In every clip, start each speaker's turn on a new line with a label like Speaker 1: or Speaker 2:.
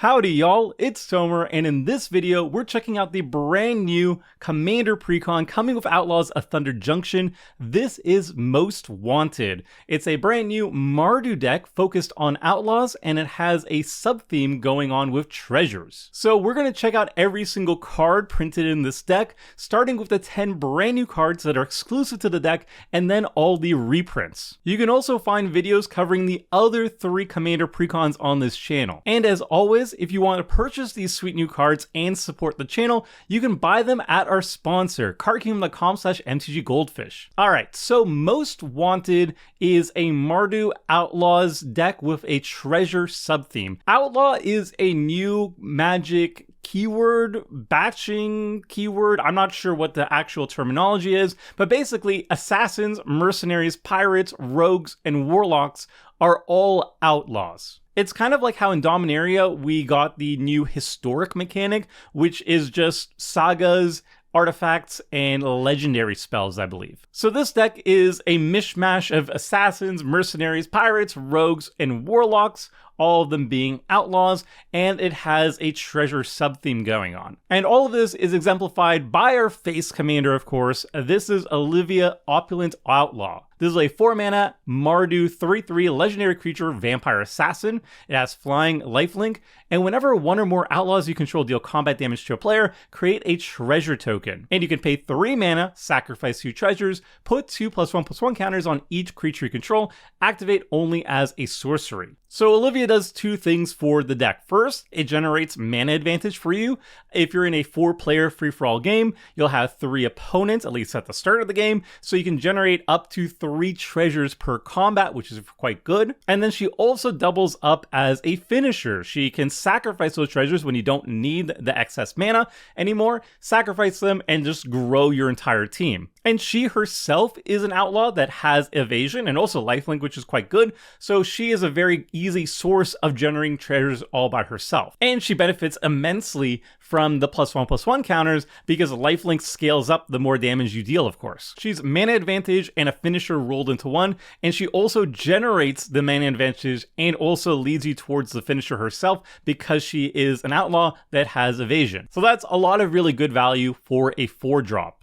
Speaker 1: Howdy y'all, it's Tomer, and in this video, we're checking out the brand new Commander Precon coming with Outlaws of Thunder Junction. This is Most Wanted. It's a brand new Mardu deck focused on Outlaws, and it has a sub-theme going on with treasures. So we're going to check out every single card printed in this deck, starting with the 10 brand new cards that are exclusive to the deck, and then all the reprints. You can also find videos covering the other 3 Commander Precons on this channel. And as always, if you want to purchase these sweet new cards and support the channel, you can buy them at our sponsor, cardkingdom.com/MTG Goldfish. Alright, so Most Wanted is a Mardu Outlaws deck with a treasure sub-theme. Outlaw is a new Magic keyword, batching keyword. I'm not sure what the actual terminology is, but basically assassins, mercenaries, pirates, rogues, and warlocks are all outlaws. It's kind of like how in Dominaria we got the new historic mechanic, which is just sagas, artifacts, and legendary spells, I believe. So this deck is a mishmash of assassins, mercenaries, pirates, rogues, and warlocks, all of them being outlaws, and it has a treasure sub-theme going on. And all of this is exemplified by our face commander, of course. This is Olivia, Opulent Outlaw. This is a 4-mana Mardu 3/3 legendary creature vampire assassin. It has flying, lifelink, and whenever one or more outlaws you control deal combat damage to a player, create a treasure token. And you can pay 3 mana, sacrifice 2 treasures, put 2+1/+1 counters on each creature you control, activate only as a sorcery. So Olivia does 2 things for the deck. First, it generates mana advantage for you. If you're in a 4-player free-for-all game, you'll have 3 opponents, at least at the start of the game, so you can generate up to 3 treasures per combat, which is quite good. And then she also doubles up as a finisher. She can sacrifice those treasures when you don't need the excess mana anymore, sacrifice them, and just grow your entire team. And she herself is an outlaw that has evasion and also lifelink, which is quite good. So she is a very easy source of generating treasures all by herself. And she benefits immensely from the +1/+1 counters because lifelink scales up the more damage you deal, of course. She's mana advantage and a finisher rolled into one, and she also generates the mana advantage and also leads you towards the finisher herself because she is an outlaw that has evasion. So that's a lot of really good value for a 4-drop.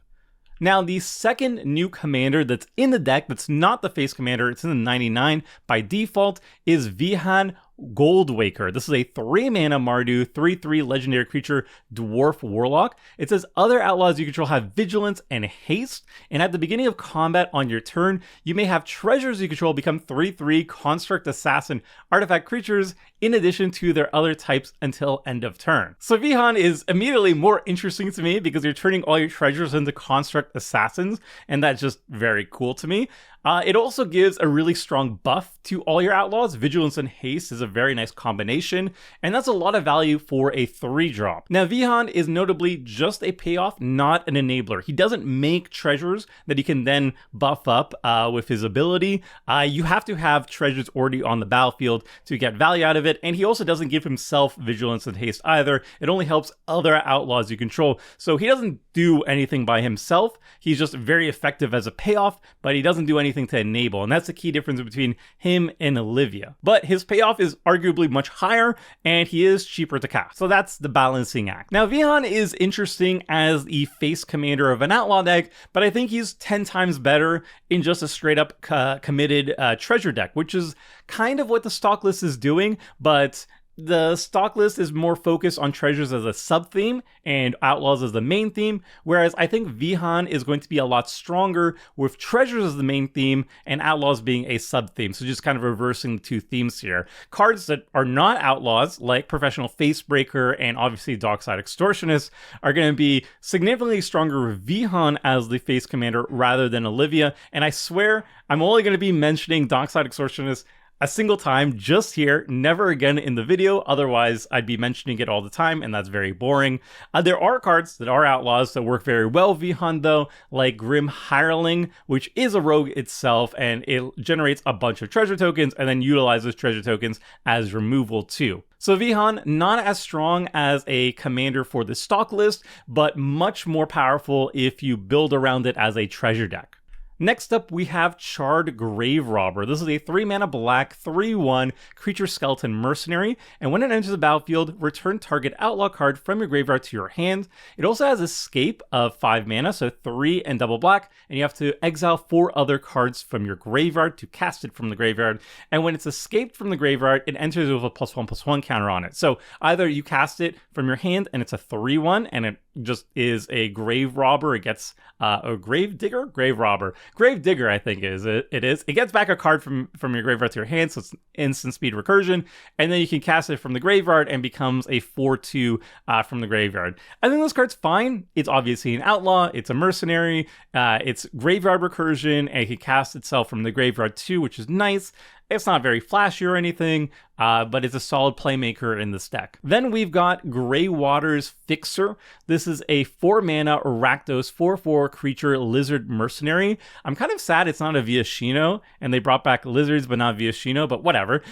Speaker 1: Now, the second new commander that's in the deck that's not the face commander, it's in the 99 by default, is Vihan Goldwaker. This is a 3-mana Mardu 3/3 legendary creature dwarf warlock. It says other outlaws you control have vigilance and haste, and at the beginning of combat on your turn, you may have treasures you control become 3/3 construct assassin artifact creatures in addition to their other types until end of turn. So Vihan is immediately more interesting to me because you're turning all your treasures into construct assassins, and that's just very cool to me. It also gives a really strong buff to all your outlaws. Vigilance and haste is a very nice combination, and that's a lot of value for a 3-drop. Now, Vihan is notably just a payoff, not an enabler. He doesn't make treasures that he can then buff up with his ability. You have to have treasures already on the battlefield to get value out of it, and he also doesn't give himself vigilance and haste either. It only helps other outlaws you control, so he doesn't do anything by himself. He's just very effective as a payoff, but he doesn't do anything to enable, and that's the key difference between him and Olivia. But his payoff is arguably much higher, and he is cheaper to cast, so that's the balancing act. Now, Vihan is interesting as the face commander of an outlaw deck, but I think he's 10 times better in just a straight up committed treasure deck, which is kind of what the stock list is doing, but the stock list is more focused on treasures as a sub-theme and outlaws as the main theme, whereas I think Vihan is going to be a lot stronger with treasures as the main theme and outlaws being a sub-theme. So just kind of reversing the 2 themes here. Cards that are not outlaws, like Professional Facebreaker and obviously Dockside Extortionist, are going to be significantly stronger with Vihan as the face commander rather than Olivia. And I swear, I'm only going to be mentioning Dockside Extortionist a single time just here, never again in the video, otherwise I'd be mentioning it all the time and that's very boring. There are cards that are outlaws that work very well Vihan though, like Grim Hireling, which is a rogue itself and it generates a bunch of treasure tokens and then utilizes treasure tokens as removal too. So Vihan, not as strong as a commander for the stock list, but much more powerful if you build around it as a treasure deck. Next up, we have Charred Grave Robber. This is a 3-mana black, 3/1 creature skeleton mercenary, and when it enters the battlefield, return target outlaw card from your graveyard to your hand. It also has Escape of 5 mana, so 3 and double black, and you have to exile 4 other cards from your graveyard to cast it from the graveyard. And when it's escaped from the graveyard, it enters with a +1/+1 counter on it. So either you cast it from your hand and it's a 3/1, and it just is a grave robber. It gets a grave digger, grave robber, grave digger. I think it is. It gets back a card from your graveyard to your hand, so it's instant speed recursion, and then you can cast it from the graveyard and becomes a 4/2 from the graveyard. I think this card's fine. It's obviously an outlaw. It's a mercenary. It's graveyard recursion, and it can cast itself from the graveyard too, which is nice. It's not very flashy or anything, but it's a solid playmaker in this deck. Then we've got Greywater's Fixer. This is a 4-mana Rakdos 4/4 creature lizard mercenary. I'm kind of sad it's not a Viashino, and they brought back lizards but not Viashino, but whatever.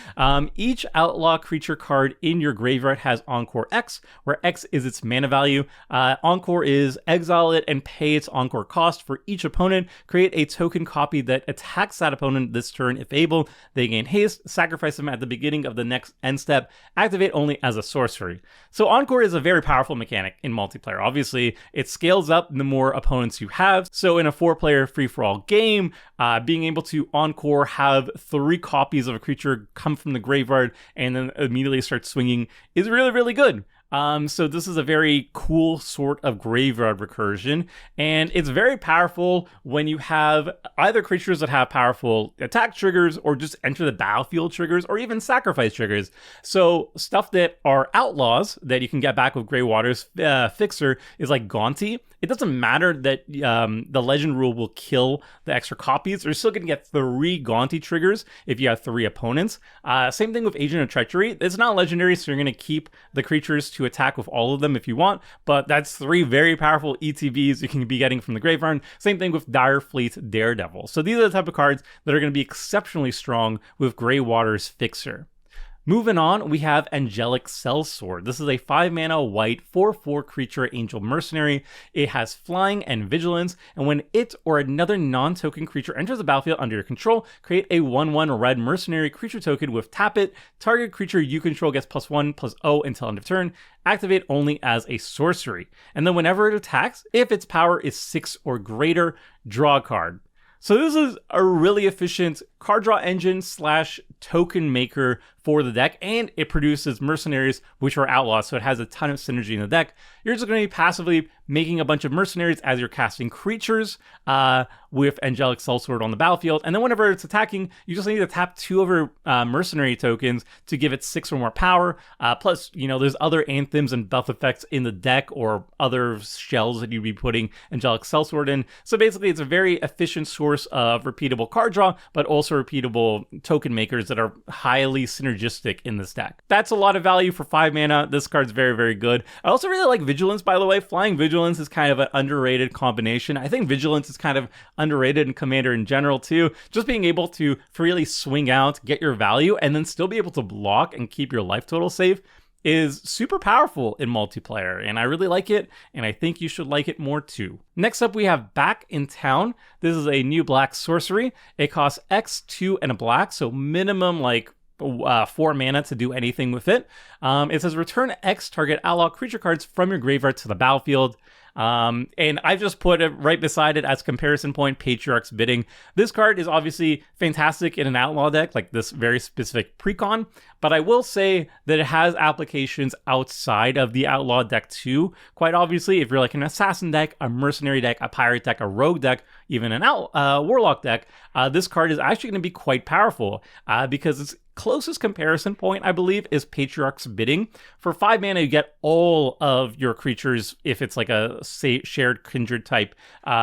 Speaker 1: Each outlaw creature card in your graveyard has Encore X, where X is its mana value. Encore is exile it and pay its Encore cost for each opponent. Create a token copy that attacks that opponent this turn if able. They gain haste, sacrifice them at the beginning of the next end step, activate only as a sorcery. So Encore is a very powerful mechanic in multiplayer. Obviously, it scales up the more opponents you have. So in a 4-player free-for-all game, being able to Encore have 3 copies of a creature come from the graveyard and then immediately start swinging is really, really good. So this is a very cool sort of graveyard recursion, and it's very powerful when you have either creatures that have powerful attack triggers or just enter the battlefield triggers or even sacrifice triggers. So stuff that are outlaws that you can get back with Greywater's Fixer is like Gaunty. It doesn't matter that the legend rule will kill the extra copies. You're still going to get 3 Gaunty triggers if you have 3 opponents. Same thing with Agent of Treachery. It's not legendary, so you're going to keep the creatures to attack with all of them if you want, but that's 3 very powerful ETBs you can be getting from the graveyard. Same thing with Dire Fleet Daredevil. So these are the type of cards that are going to be exceptionally strong with Greywater's Fixer. Moving on, we have Angelic Sellsword. This is a 5-mana white 4/4 creature angel mercenary. It has flying and vigilance, and when it or another non-token creature enters the battlefield under your control, create a 1/1 red mercenary creature token with tap it. Target creature you control gets +1/+0 until end of turn. Activate only as a sorcery. And then whenever it attacks, if its power is 6 or greater, draw a card. So this is a really efficient card draw engine / token maker for the deck, and it produces mercenaries, which are outlaws, so it has a ton of synergy in the deck. You're just going to be passively making a bunch of mercenaries as you're casting creatures with Angelic Sellsword on the battlefield, and then whenever it's attacking, you just need to tap 2 of your mercenary tokens to give it 6 or more power. Plus, there's other anthems and buff effects in the deck or other shells that you'd be putting Angelic Sellsword in. So basically, it's a very efficient source of repeatable card draw, but also repeatable token makers that are highly synergistic in this deck. That's a lot of value for 5 mana. This card's very, very good. I also really like Vigilance, by the way. Flying Vigilance is kind of an underrated combination. I think Vigilance is kind of underrated in Commander in general too. Just being able to freely swing out, get your value, and then still be able to block and keep your life total safe is super powerful in multiplayer, and I really like it, and I think you should like it more too. Next up, we have Back in Town. This is a new black sorcery. It costs X, 2, and a black, so minimum 4 mana to do anything with it. It says return X target outlaw creature cards from your graveyard to the battlefield. And I've just put it right beside it as comparison point, Patriarch's Bidding. This card is obviously fantastic in an outlaw deck, like this very specific Precon, but I will say that it has applications outside of the outlaw deck too. Quite obviously, if you're like an assassin deck, a mercenary deck, a pirate deck, a rogue deck, even an warlock deck, this card is actually going to be quite powerful because it's closest comparison point, I believe, is Patriarch's Bidding. For 5 mana, you get all of your creatures, if it's like a shared kindred type,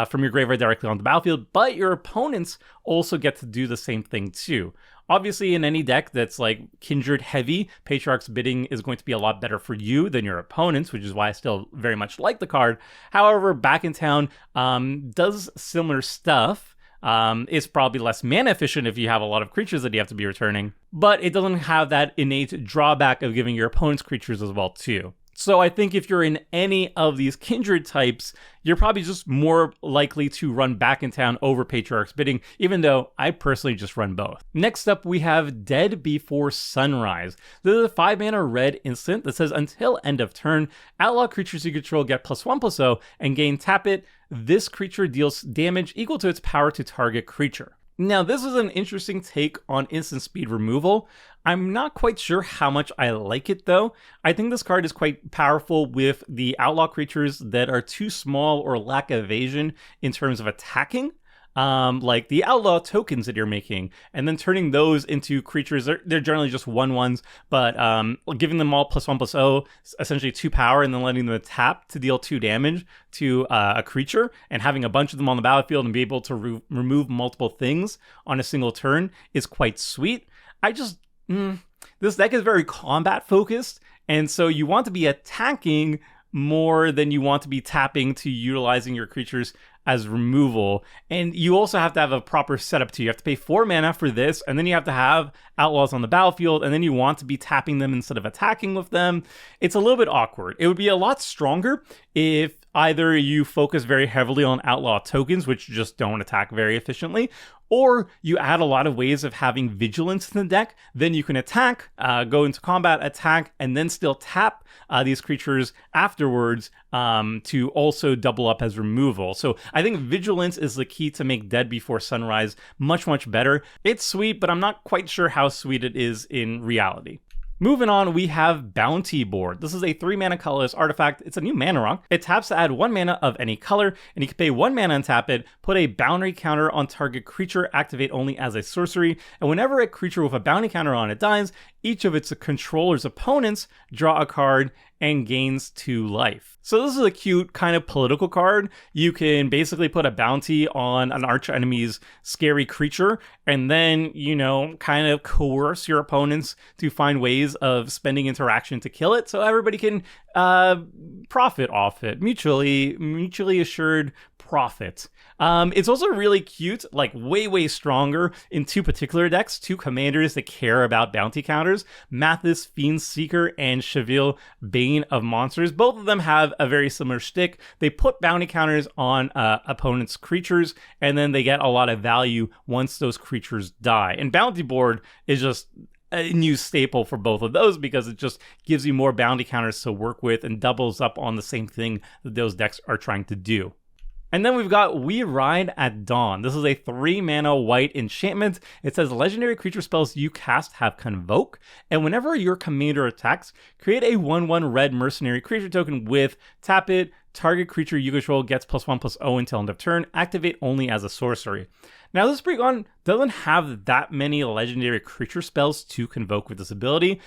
Speaker 1: from your graveyard directly on the battlefield, but your opponents also get to do the same thing too. Obviously, in any deck that's like kindred heavy, Patriarch's Bidding is going to be a lot better for you than your opponents, which is why I still very much like the card. However, Back in Town does similar stuff. It's probably less mana efficient if you have a lot of creatures that you have to be returning, but it doesn't have that innate drawback of giving your opponent's creatures as well too. So I think if you're in any of these kindred types, you're probably just more likely to run Back in Town over Patriarch's Bidding, even though I personally just run both. Next up, we have Dead Before Sunrise. This is a 5-mana red instant that says until end of turn, outlaw creatures you control get +1/+0 and gain tap it. This creature deals damage equal to its power to target creature. Now, this is an interesting take on instant speed removal. I'm not quite sure how much I like it though. I think this card is quite powerful with the outlaw creatures that are too small or lack evasion in terms of attacking. Like the outlaw tokens that you're making, and then turning those into creatures. They're generally just 1/1s, but giving them all +1/+0, essentially 2 power, and then letting them tap to deal 2 damage to a creature, and having a bunch of them on the battlefield and be able to remove multiple things on a single turn is quite sweet. This deck is very combat focused, and so you want to be attacking more than you want to be tapping to utilizing your creatures as removal. And you also have to have a proper setup too. You have to pay 4 mana for this, and then you have to have outlaws on the battlefield, and then you want to be tapping them instead of attacking with them. It's a little bit awkward. It would be a lot stronger if either you focus very heavily on outlaw tokens, which just don't attack very efficiently, or you add a lot of ways of having vigilance in the deck. Then you can attack, go into combat, attack, and then still tap these creatures afterwards to also double up as removal. So I think vigilance is the key to make Dead Before Sunrise much, much better. It's sweet, but I'm not quite sure how sweet it is in reality. Moving on, we have Bounty Board. This is a 3-mana colorless artifact. It's a new mana rock. It taps to add 1 mana of any color, and you can pay 1 mana and tap it, put a bounty counter on target creature, activate only as a sorcery, and whenever a creature with a bounty counter on it dies, each of its controller's opponents draw a card and gains 2 life. So this is a cute kind of political card. You can basically put a bounty on an arch enemy's scary creature and then, kind of coerce your opponents to find ways of spending interaction to kill it so everybody can profit off it. Mutually assured profit. It's also really cute, like way stronger in 2 particular decks, 2 commanders that care about bounty counters, Mathis Fiend Seeker and Cheville Bane of Monsters. Both of them have a very similar shtick. They put bounty counters on opponents' creatures, and then they get a lot of value once those creatures die. And Bounty Board is just a new staple for both of those because it just gives you more bounty counters to work with and doubles up on the same thing that those decks are trying to do. And then we've got We Ride at Dawn. This is a 3-mana white enchantment. It says legendary creature spells you cast have Convoke, and whenever your commander attacks, create a 1/1 red mercenary creature token with tap it, target creature you control gets +1/+0 until end of turn, activate only as a sorcery. Now this Precon doesn't have that many legendary creature spells to convoke with this ability.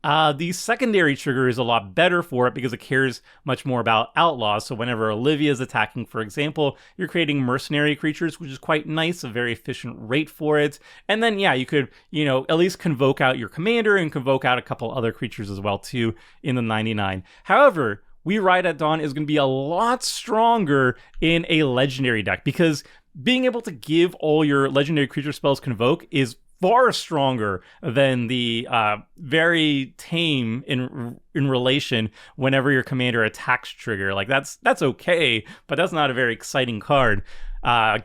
Speaker 1: The secondary trigger is a lot better for it because it cares much more about outlaws. So whenever Olivia is attacking, for example, you're creating mercenary creatures, which is quite nice, a very efficient rate for it. And then, yeah, you could, at least convoke out your commander and convoke out a couple other creatures as well, too, in the 99. However, We Ride at Dawn is going to be a lot stronger in a legendary deck because being able to give all your legendary creature spells convoke is far stronger than the very tame in relation whenever your commander attacks trigger. Like that's okay, but that's not a very exciting card.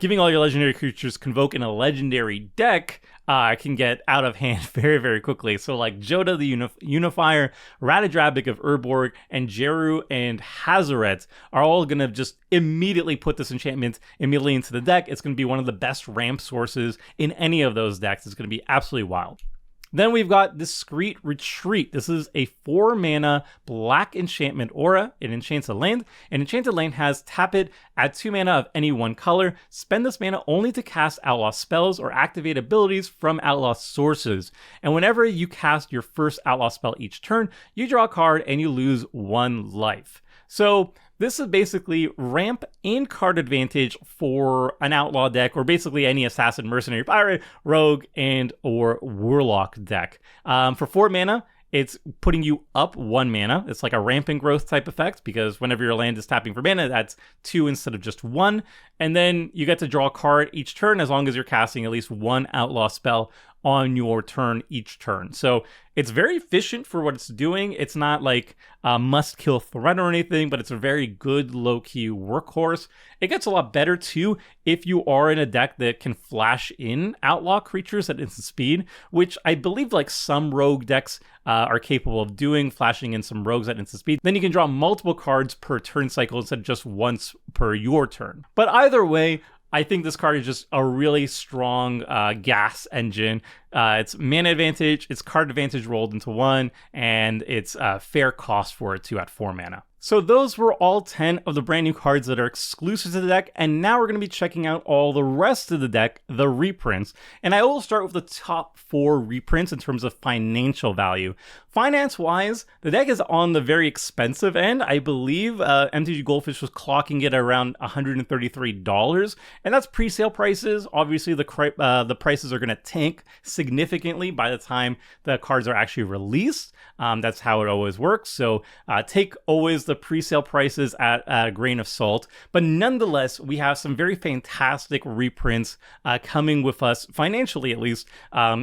Speaker 1: Giving all your legendary creatures convoke in a legendary deck can get out of hand very, very quickly. So like Joda the Unifier, Ratadrabik of Urborg, and Jeru and Hazoret are all going to just immediately put this enchantment immediately into the deck. It's going to be one of the best ramp sources in any of those decks. It's going to be absolutely wild. Then we've got Discreet Retreat. This is a 4-mana black enchantment aura. It enchants a land. An enchanted land has tap it, add 2 mana of any one color. Spend this mana only to cast outlaw spells or activate abilities from outlaw sources. And whenever you cast your first outlaw spell each turn, you draw a card and you lose 1 life. So this is basically ramp and card advantage for an outlaw deck, or basically any assassin, mercenary, pirate, rogue, and or warlock deck. For 4 mana, it's putting you up 1 mana. It's like a rampant growth type effect because whenever your land is tapping for mana, that's 2 instead of just 1. And then you get to draw a card each turn as long as you're casting at least 1 outlaw spell on your turn each turn. So it's very efficient for what it's doing. It's not like a must-kill threat or anything, but it's a very good low-key workhorse. It gets a lot better, too, if you are in a deck that can flash in outlaw creatures at instant speed, which I believe like some rogue decks are capable of doing, flashing in some rogues at instant speed. Then you can draw multiple cards per turn cycle instead of just once per your turn. But either way, I think this card is just a really strong gas engine. It's mana advantage, it's card advantage rolled into one, and it's fair cost for it too at 4 mana. So those were all 10 of the brand new cards that are exclusive to the deck, and now we're going to be checking out all the rest of the deck, the reprints. And I will start with the top 4 reprints in terms of financial value. Finance-wise, the deck is on the very expensive end. I believe MTG Goldfish was clocking it around $133, and that's pre-sale prices. Obviously, the prices are going to tank significantly by the time the cards are actually released. That's how it always works. So take always the pre-sale prices at a grain of salt. But nonetheless, we have some very fantastic reprints coming with us, financially at least,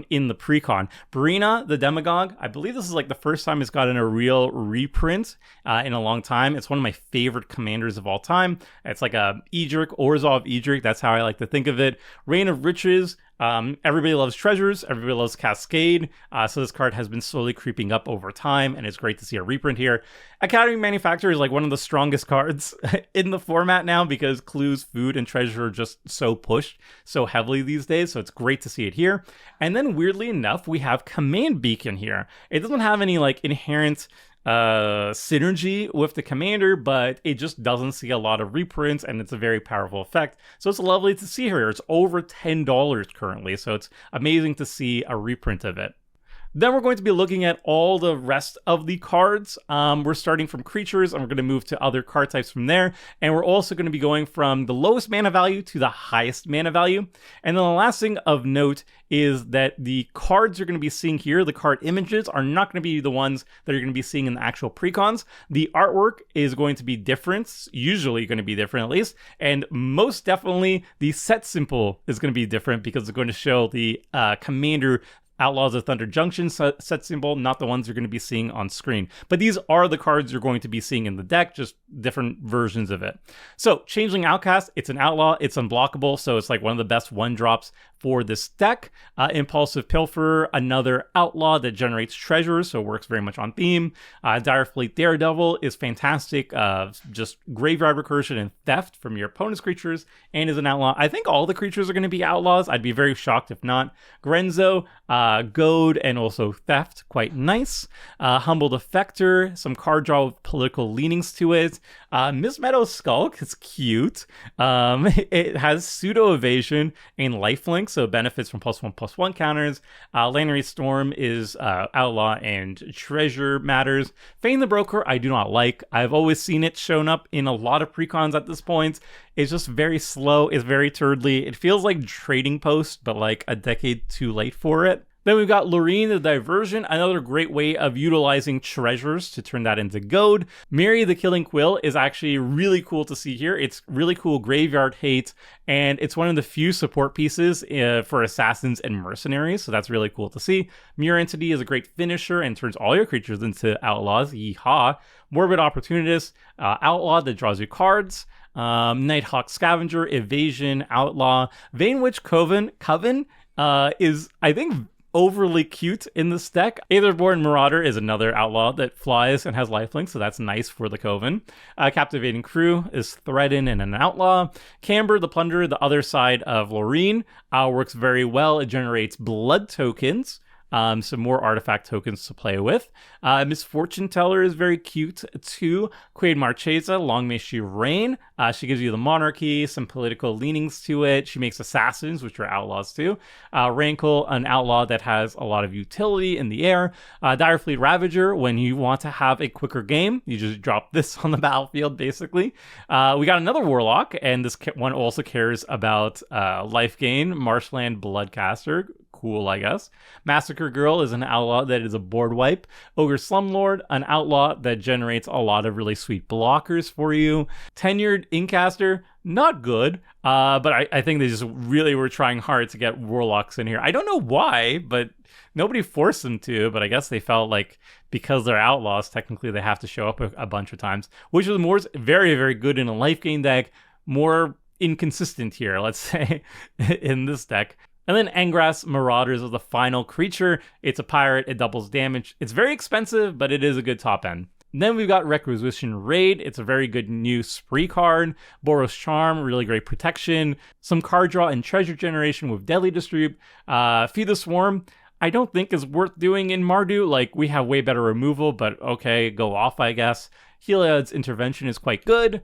Speaker 1: in the Precon. Brina, the Demagogue, I believe this is like the first time it's gotten a real reprint in a long time. It's one of my favorite commanders of all time. It's like a Edric, Orzhov Edric. That's how I like to think of it. Reign of Riches. Everybody loves treasures, everybody loves Cascade, so this card has been slowly creeping up over time, and it's great to see a reprint here. Academy Manufacturer is like one of the strongest cards in the format now because clues, food, and treasure are just so pushed so heavily these days, so it's great to see it here. And then weirdly enough, we have Command Beacon here. It doesn't have any like inherent synergy with the commander, but it just doesn't see a lot of reprints, and it's a very powerful effect. So it's lovely to see here. It's over $10 currently, so it's amazing to see a reprint of it. Then we're going to be looking at all the rest of the cards. We're starting from creatures, and we're going to move to other card types from there. And we're also going to be going from the lowest mana value to the highest mana value. And then the last thing of note is that the cards you're going to be seeing here, the card images, are not going to be the ones that you're going to be seeing in the actual precons. The artwork is going to be different, usually going to be different at least. And most definitely, the set symbol is going to be different because it's going to show the commander Outlaws of Thunder Junction set symbol, not the ones you're going to be seeing on screen. But these are the cards you're going to be seeing in the deck, just different versions of it. So, Changeling Outcast, it's an outlaw, it's unblockable, so it's like one of the best one-drops for this deck. Impulsive Pilferer, another outlaw that generates treasures, so works very much on theme. Direfleet Daredevil is fantastic, just graveyard recursion and theft from your opponent's creatures, and is an outlaw. I think all the creatures are going to be outlaws. I'd be very shocked if not. Grenzo, Goad, and also Theft, quite nice. Humbled Effector, some card draw with political leanings to it. Miss Meadow Skulk, it's cute. It has pseudo evasion and lifelink, so it benefits from +1/+1 counters. Lannery Storm is outlaw and treasure matters. Feign the Broker, I do not like. I've always seen it shown up in a lot of precons at this point. It's just very slow, it's very turdly. It feels like Trading Post, but like a decade too late for it. Then we've got Loreen the Diversion, another great way of utilizing treasures to turn that into gold. Mary the Killing Quill is actually really cool to see here. It's really cool graveyard hate, and it's one of the few support pieces for assassins and mercenaries, so that's really cool to see. Mirror Entity is a great finisher and turns all your creatures into outlaws. Yeehaw. Morbid Opportunist, outlaw that draws you cards. Nighthawk Scavenger, evasion, outlaw. Vanewitch Coven is, I think, overly cute in this deck. Aetherborn Marauder is another outlaw that flies and has lifelink, so that's nice for the Coven. Captivating Crew is Threaten and an outlaw. Camber the Plunderer, the other side of Loreen, works very well. It generates blood tokens. Some more artifact tokens to play with. Misfortune Teller is very cute too. Quaid Marchesa, Long May She Reign. She gives you the monarchy, some political leanings to it. She makes assassins, which are outlaws too. Rankle, an outlaw that has a lot of utility in the air. Direfleet Ravager, when you want to have a quicker game, you just drop this on the battlefield basically. We got another Warlock, and this one also cares about life gain. Marshland Bloodcaster. cool, I guess. Massacre Girl is an outlaw that is a board wipe. Ogre Slumlord, an outlaw that generates a lot of really sweet blockers for you. Tenured Incaster, not good, but I think they just really were trying hard to get warlocks in here. I don't know why, but nobody forced them to, but I guess they felt like because they're outlaws, technically they have to show up a bunch of times, which is more very, very good in a life gain deck, more inconsistent here, let's say, in this deck. And then Angras Marauders is the final creature. It's a pirate, it doubles damage. It's very expensive, but it is a good top end. Then we've got Requisition Raid. It's a very good new spree card. Boros Charm, really great protection. Some card draw and treasure generation with Deadly Distribute. Feed the Swarm, I don't think is worth doing in Mardu. Like, we have way better removal, but okay, go off, I guess. Heliod's Intervention is quite good.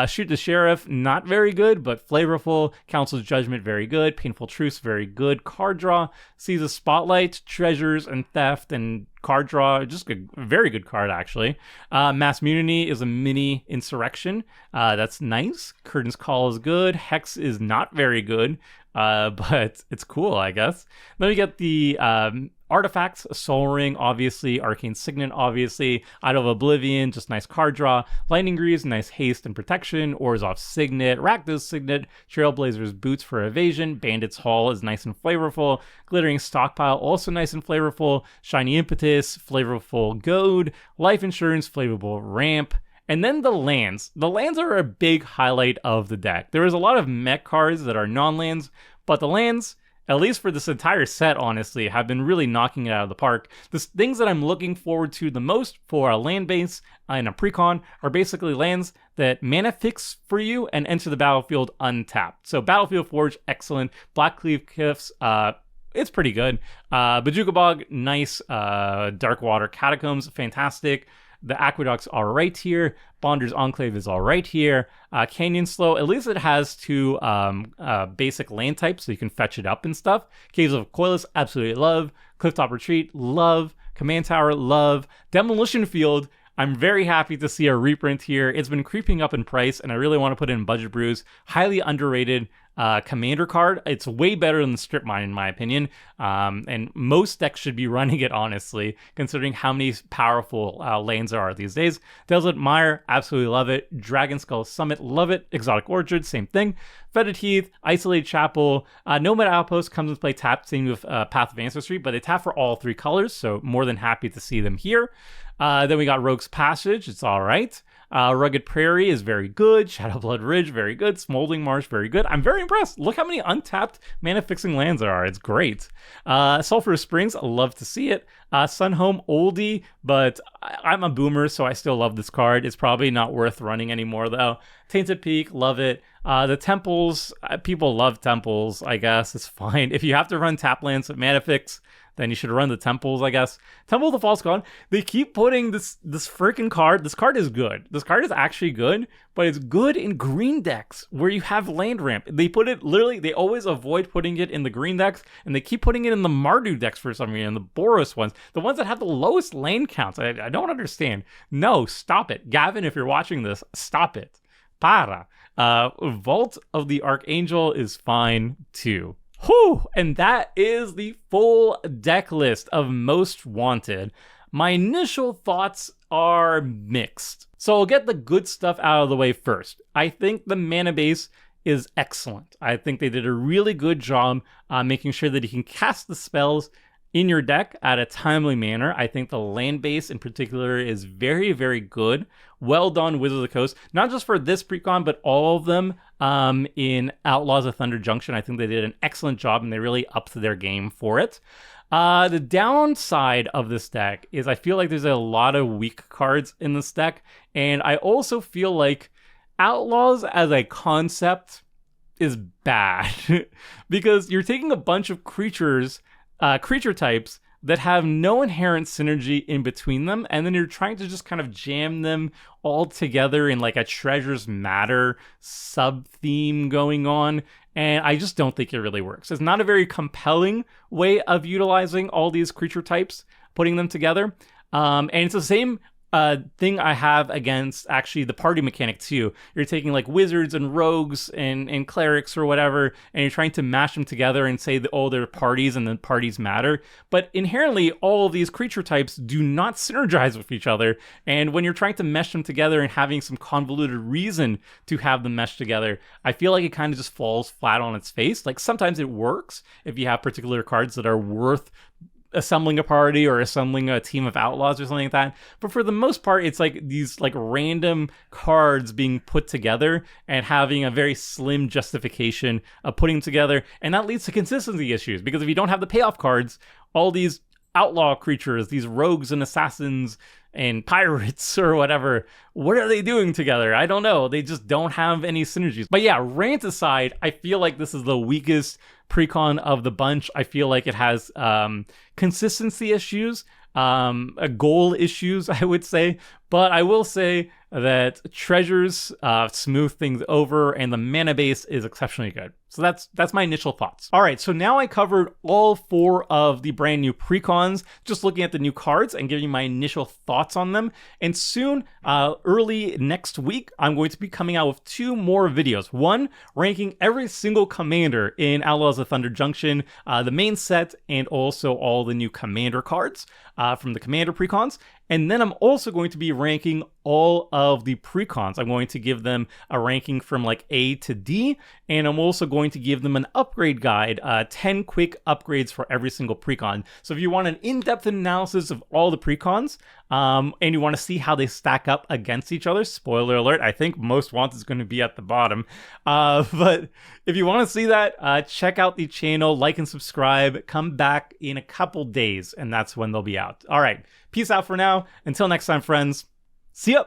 Speaker 1: Shoot the Sheriff, not very good, but flavorful. Council's Judgment, very good. Painful Truce, very good. Card draw, sees a Spotlight, Treasures, and Theft, and card draw, just a very good card, actually. Mass Mutiny is a mini insurrection. That's nice. Curtain's Call is good. Hex is not very good, but it's cool, I guess. Then we get the artifacts, Soul Ring, obviously, Arcane Signet, obviously, Idol of Oblivion, just nice card draw, Lightning Greaves, nice haste and protection, Orzhov Signet, Rakdos Signet, Trailblazer's Boots for evasion, Bandit's Haul is nice and flavorful, Glittering Stockpile, also nice and flavorful, Shiny Impetus, flavorful Goad, Life Insurance, flavorful Ramp. And then the lands. The lands are a big highlight of the deck. There is a lot of mech cards that are non-lands, but the lands, at least for this entire set, honestly, have been really knocking it out of the park. The things that I'm looking forward to the most for a land base and a precon are basically lands that mana fix for you and enter the battlefield untapped. So Battlefield Forge, excellent. Blackcleave Cliffs, it's pretty good. Bajuka Bog, nice. Darkwater Catacombs, fantastic. The Aqueducts are right here. Bonder's Enclave is all right here. Canyon Slow, at least it has two basic land types, so you can fetch it up and stuff. Caves of Coilus, absolutely love. Clifftop Retreat, love. Command Tower, love. Demolition Field, I'm very happy to see a reprint here. It's been creeping up in price, and I really want to put it in Budget Brews. Highly underrated commander card. It's way better than the Strip Mine, in my opinion. And most decks should be running it, honestly, considering how many powerful lanes there are these days. Desolate Mire, absolutely love it. Dragon Skull Summit, love it. Exotic Orchard, same thing. Fetid Heath, Isolated Chapel, Nomad Outpost comes into play tapped, same with Path of Ancestry, but they tap for all three colors, so more than happy to see them here. Then we got Rogue's Passage, it's all right. Rugged Prairie is very good. Shadowblood Ridge, very good. Smoldering Marsh, very good. I'm very impressed. Look how many untapped mana-fixing lands there are. It's great. Sulphurous Springs, I love to see it. Sunhome, oldie, but I'm a boomer, so I still love this card. It's probably not worth running anymore, though. Tainted Peak, love it. The Temples, people love Temples, I guess. It's fine. If you have to run tap lands with mana fix, then you should run the Temples, I guess. Temple of the False God. They keep putting this freaking card. This card is good. This card is actually good, but it's good in green decks where you have land ramp. They put it, literally, they always avoid putting it in the green decks, and they keep putting it in the Mardu decks for some reason, the Boros ones, the ones that have the lowest lane counts. I don't understand. No, stop it. Gavin, if you're watching this, stop it. Para. Vault of the Archangel is fine, too. Whew, and that is the full deck list of Most Wanted. My initial thoughts are mixed. So I'll get the good stuff out of the way first. I think the mana base is excellent. I think they did a really good job making sure that you can cast the spells in your deck at a timely manner. I think the land base in particular is very, very good. Well done, Wizards of the Coast. Not just for this precon, but all of them in Outlaws of Thunder Junction. I think they did an excellent job, and they really upped their game for it. The downside of this deck is I feel like there's a lot of weak cards in this deck, and I also feel like Outlaws as a concept is bad because you're taking a bunch of creature types that have no inherent synergy in between them, and then you're trying to just kind of jam them all together in like a Treasures Matter sub-theme going on, and I just don't think it really works. It's not a very compelling way of utilizing all these creature types, putting them together, and it's the same thing I have against actually the party mechanic too. You're taking like wizards and rogues and clerics or whatever, and you're trying to mash them together and say that, oh, they're parties and then parties matter. But inherently, all of these creature types do not synergize with each other. And when you're trying to mesh them together and having some convoluted reason to have them mesh together, I feel like it kind of just falls flat on its face. Like sometimes it works if you have particular cards that are worth assembling a party or assembling a team of outlaws or something like that. But for the most part, it's like these like random cards being put together and having a very slim justification of putting them together. And that leads to consistency issues, because if you don't have the payoff cards, all these outlaw creatures, these rogues and assassins and pirates or whatever, what are they doing together? I don't know. They just don't have any synergies. But yeah, rant aside, I feel like this is the weakest Precon of the bunch. I feel like it has consistency issues, goal issues, I would say. But I will say that treasures smooth things over, and the mana base is exceptionally good. So that's my initial thoughts. All right, so now I covered all 4 of the brand new precons, just looking at the new cards and giving you my initial thoughts on them. And soon, early next week, I'm going to be coming out with 2 more videos. One, ranking every single commander in Outlaws of Thunder Junction, the main set, and also all the new commander cards from the commander precons. And then I'm also going to be ranking all of the precons. I'm going to give them a ranking from like A to D, and I'm also going to give them an upgrade guide, 10 quick upgrades for every single precon. So if you want an in-depth analysis of all the precons, and you want to see how they stack up against each other, spoiler alert, I think Most Wanted is going to be at the bottom. But if you want to see that, check out the channel, like and subscribe, come back in a couple days, and that's when they'll be out. All right, peace out for now. Until next time, friends. See ya!